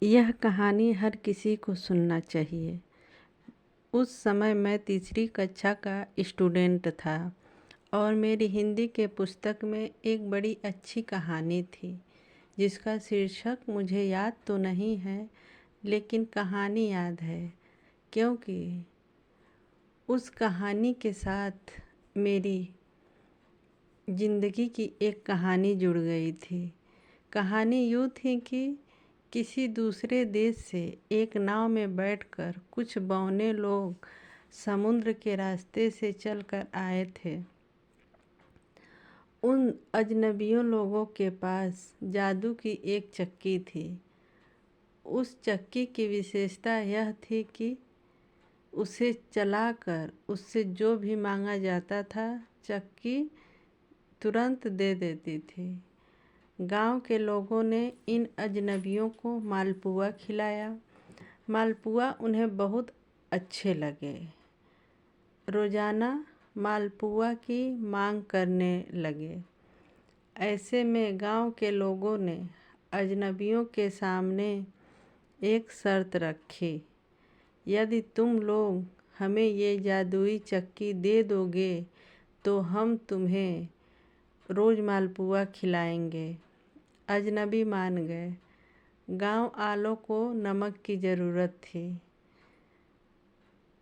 यह कहानी हर किसी को सुनना चाहिए। उस समय मैं तीसरी कक्षा का स्टूडेंट था और मेरी हिंदी के पुस्तक में एक बड़ी अच्छी कहानी थी जिसका शीर्षक मुझे याद तो नहीं है, लेकिन कहानी याद है क्योंकि उस कहानी के साथ मेरी ज़िंदगी की एक कहानी जुड़ गई थी। कहानी यूँ थी कि किसी दूसरे देश से एक नाव में बैठकर कुछ बौने लोग समुद्र के रास्ते से चलकर आए थे। उन अजनबियों लोगों के पास जादू की एक चक्की थी। उस चक्की की विशेषता यह थी कि उसे चलाकर उससे जो भी मांगा जाता था, चक्की तुरंत दे देती थी। गांव के लोगों ने इन अजनबियों को मालपुआ खिलाया। मालपुआ उन्हें बहुत अच्छे लगे। रोज़ाना मालपुआ की मांग करने लगे। ऐसे में गांव के लोगों ने अजनबियों के सामने एक शर्त रखी, यदि तुम लोग हमें ये जादुई चक्की दे दोगे तो हम तुम्हें रोज़ मालपुआ खिलाएंगे। अजनबी मान गए। गांव वालों को नमक की ज़रूरत थी।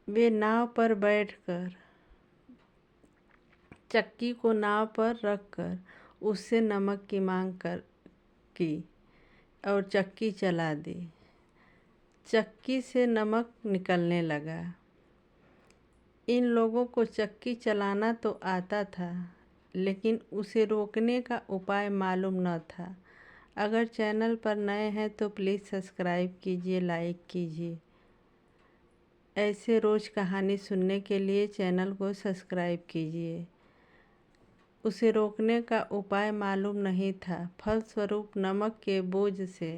वे नाव पर बैठकर चक्की को नाव पर रखकर उससे नमक की की और चक्की चला दी। चक्की से नमक निकलने लगा। इन लोगों को चक्की चलाना तो आता था, लेकिन उसे रोकने का उपाय मालूम न था। अगर चैनल पर नए हैं तो प्लीज़ सब्सक्राइब कीजिए, लाइक कीजिए। ऐसे रोज़ कहानी सुनने के लिए चैनल को सब्सक्राइब कीजिए। उसे रोकने का उपाय मालूम नहीं था। फलस्वरूप नमक के बोझ से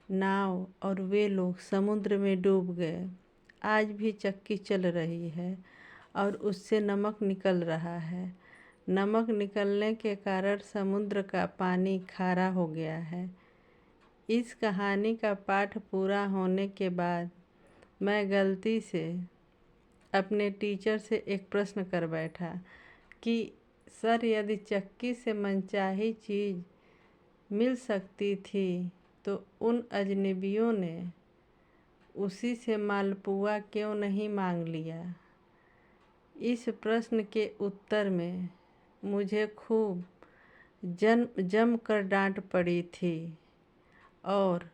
नाव और वे लोग समुद्र में डूब गए। आज भी चक्की चल रही है और उससे नमक निकल रहा है। नमक निकलने के कारण समुद्र का पानी खारा हो गया है। इस कहानी का पाठ पूरा होने के बाद मैं गलती से अपने टीचर से एक प्रश्न कर बैठा कि सर, यदि चक्की से मनचाही चीज़ मिल सकती थी तो उन अजनबियों ने उसी से मालपुआ क्यों नहीं मांग लिया। इस प्रश्न के उत्तर में मुझे खूब जम कर डांट पड़ी थी और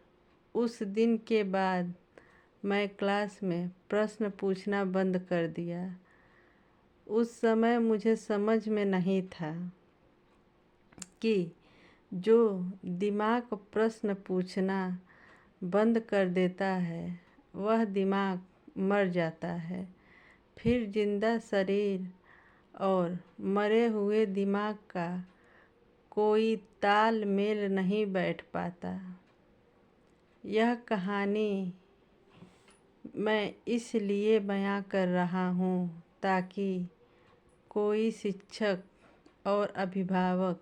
उस दिन के बाद मैं क्लास में प्रश्न पूछना बंद कर दिया। उस समय मुझे समझ में नहीं था कि जो दिमाग प्रश्न पूछना बंद कर देता है वह दिमाग मर जाता है। फिर जिंदा शरीर और मरे हुए दिमाग का कोई ताल मेल नहीं बैठ पाता। यह कहानी मैं इसलिए बयां कर रहा हूँ ताकि कोई शिक्षक और अभिभावक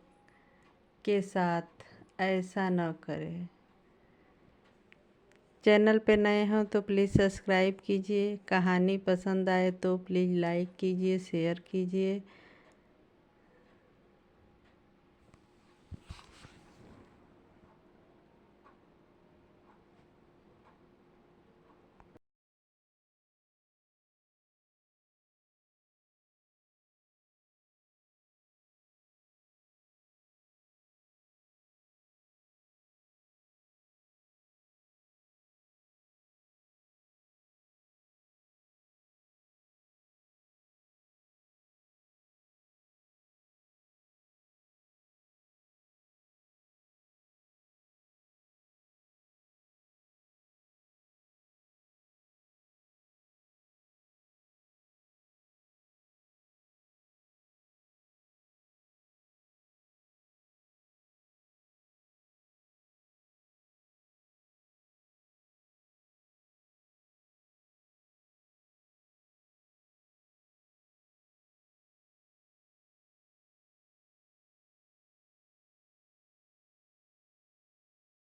के साथ ऐसा न करे। चैनल पे नए हो तो प्लीज़ सब्सक्राइब कीजिए। कहानी पसंद आए तो प्लीज़ लाइक कीजिए, शेयर कीजिए।